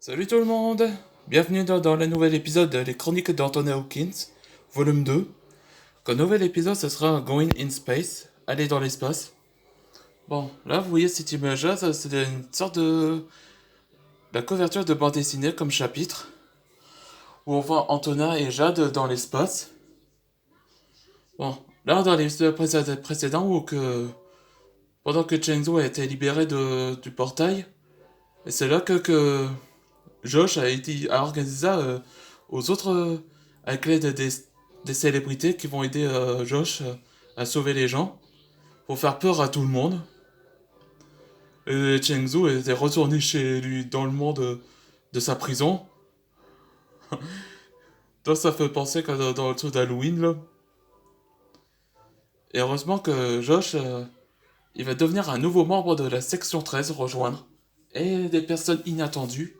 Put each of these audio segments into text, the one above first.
Salut tout le monde! Bienvenue dans le nouvel épisode de Les Chroniques d'Anthony Hawkins, volume 2. Le nouvel épisode, ce sera Going in Space, aller dans l'espace. Bon, là, vous voyez cette image-là, c'est une sorte de... la couverture de bande dessinée comme chapitre, où on voit Antonin et Jade dans l'espace. Bon, là, dans l'épisode précédent, pendant que Chengdu a été libéré du portail, et c'est là que Josh a organisé ça aux autres avec l'aide des célébrités qui vont aider Josh à sauver les gens pour faire peur à tout le monde. Et Chengzu était retourné chez lui dans le monde de sa prison. Donc ça fait penser que dans le truc d'Halloween là. Et heureusement que Josh il va devenir un nouveau membre de la section 13 rejoindre. Et des personnes inattendues.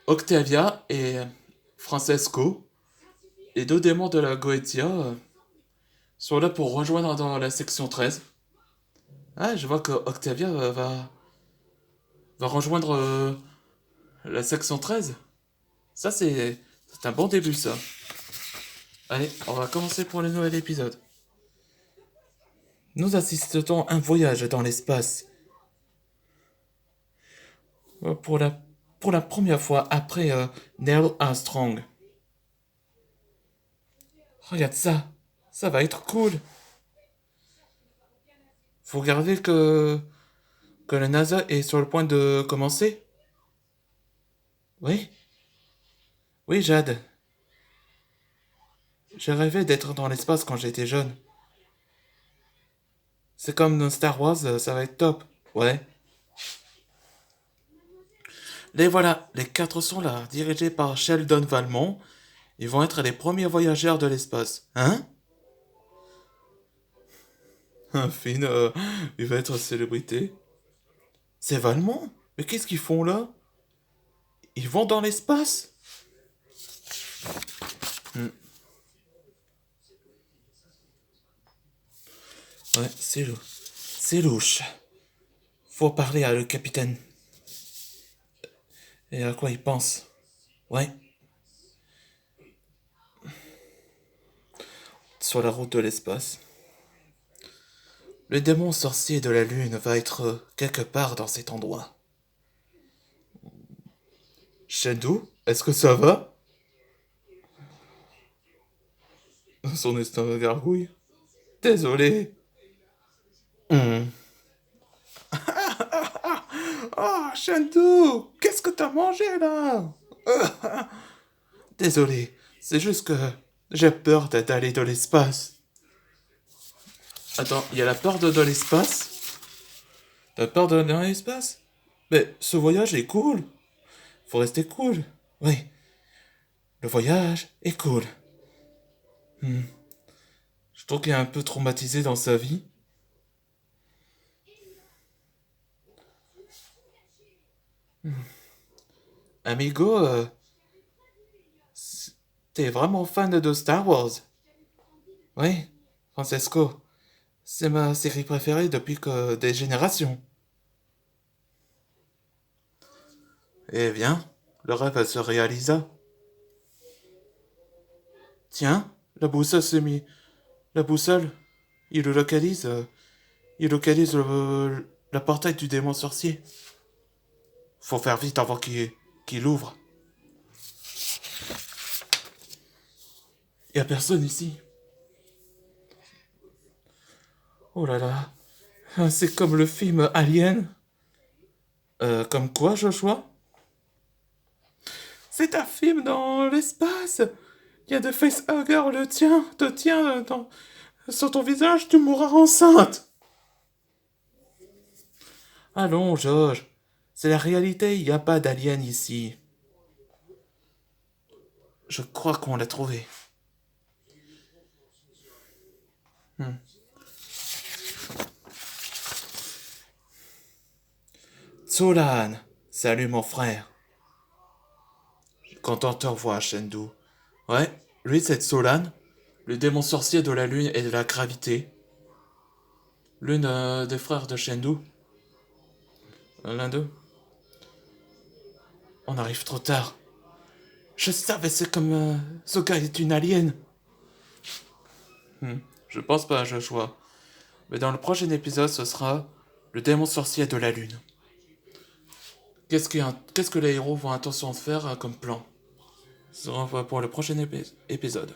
Octavia et Francesco. Les deux démons de la Goetia sont là pour rejoindre dans la section 13. Ah, je vois que Octavia va rejoindre la section 13. Ça, c'est un bon début, ça. Allez, on va commencer pour le nouvel épisode. Nous assistons à un voyage dans l'espace. Pour la première fois après Neil Armstrong. Regarde ça. Ça va être cool. Vous regardez que la NASA est sur le point de commencer? Oui? Oui, Jade. J'ai rêvé d'être dans l'espace quand j'étais jeune. C'est comme dans Star Wars, ça va être top. Ouais. Les voilà, les quatre sont là, dirigés par Sheldon Valmont. Ils vont être les premiers voyageurs de l'espace. Hein? Finn, il va être célébrité. C'est Valmont? Mais qu'est-ce qu'ils font là? Ils vont dans l'espace? Hmm. Ouais, c'est louche. C'est louche. Faut parler à le capitaine. Et à quoi il pense? Ouais. Sur la route de l'espace. Le démon sorcier de la lune va être quelque part dans cet endroit. Shadow, est-ce que ça va? Son estomac gargouille. Désolé. Hmm. Oh, Shadow, qu'est-ce que t'as mangé là? Désolé, c'est juste que j'ai peur d'aller dans l'espace. Attends, il y a la peur de dans l'espace? T'as peur d'aller dans l'espace? Mais ce voyage est cool. Faut rester cool. Oui, le voyage est cool. Hmm. Je trouve qu'il est un peu traumatisé dans sa vie. Amigo, t'es vraiment fan de Star Wars? Oui, Francesco. C'est ma série préférée depuis que des générations. Eh bien, le rêve se réalisa. Tiens, la boussole s'est mis. La boussole, il le localise. Il localise la portail du démon sorcier. Faut faire vite avant qu'il ouvre. Y a personne ici. Oh là là. C'est comme le film Alien. Comme quoi, Joshua? C'est un film dans l'espace. Il y a de facehuggers, te tient sur ton visage, tu mourras enceinte. Allons, Josh. C'est la réalité, il n'y a pas d'alien ici. Je crois qu'on l'a trouvé. Hmm. Tsolan, salut mon frère. Content de te revoir, Shendu. Ouais, lui c'est Tsolan, le démon sorcier de la lune et de la gravité. L'une des frères de Shendu. L'un d'eux. On arrive trop tard. Je savais, c'est comme... ce gars est une alien. Je pense pas, Joshua. Mais dans le prochain épisode, ce sera le démon sorcier de la lune. Qu'est-ce que les héros vont intention de faire comme plan? Ce sera pour le prochain épisode.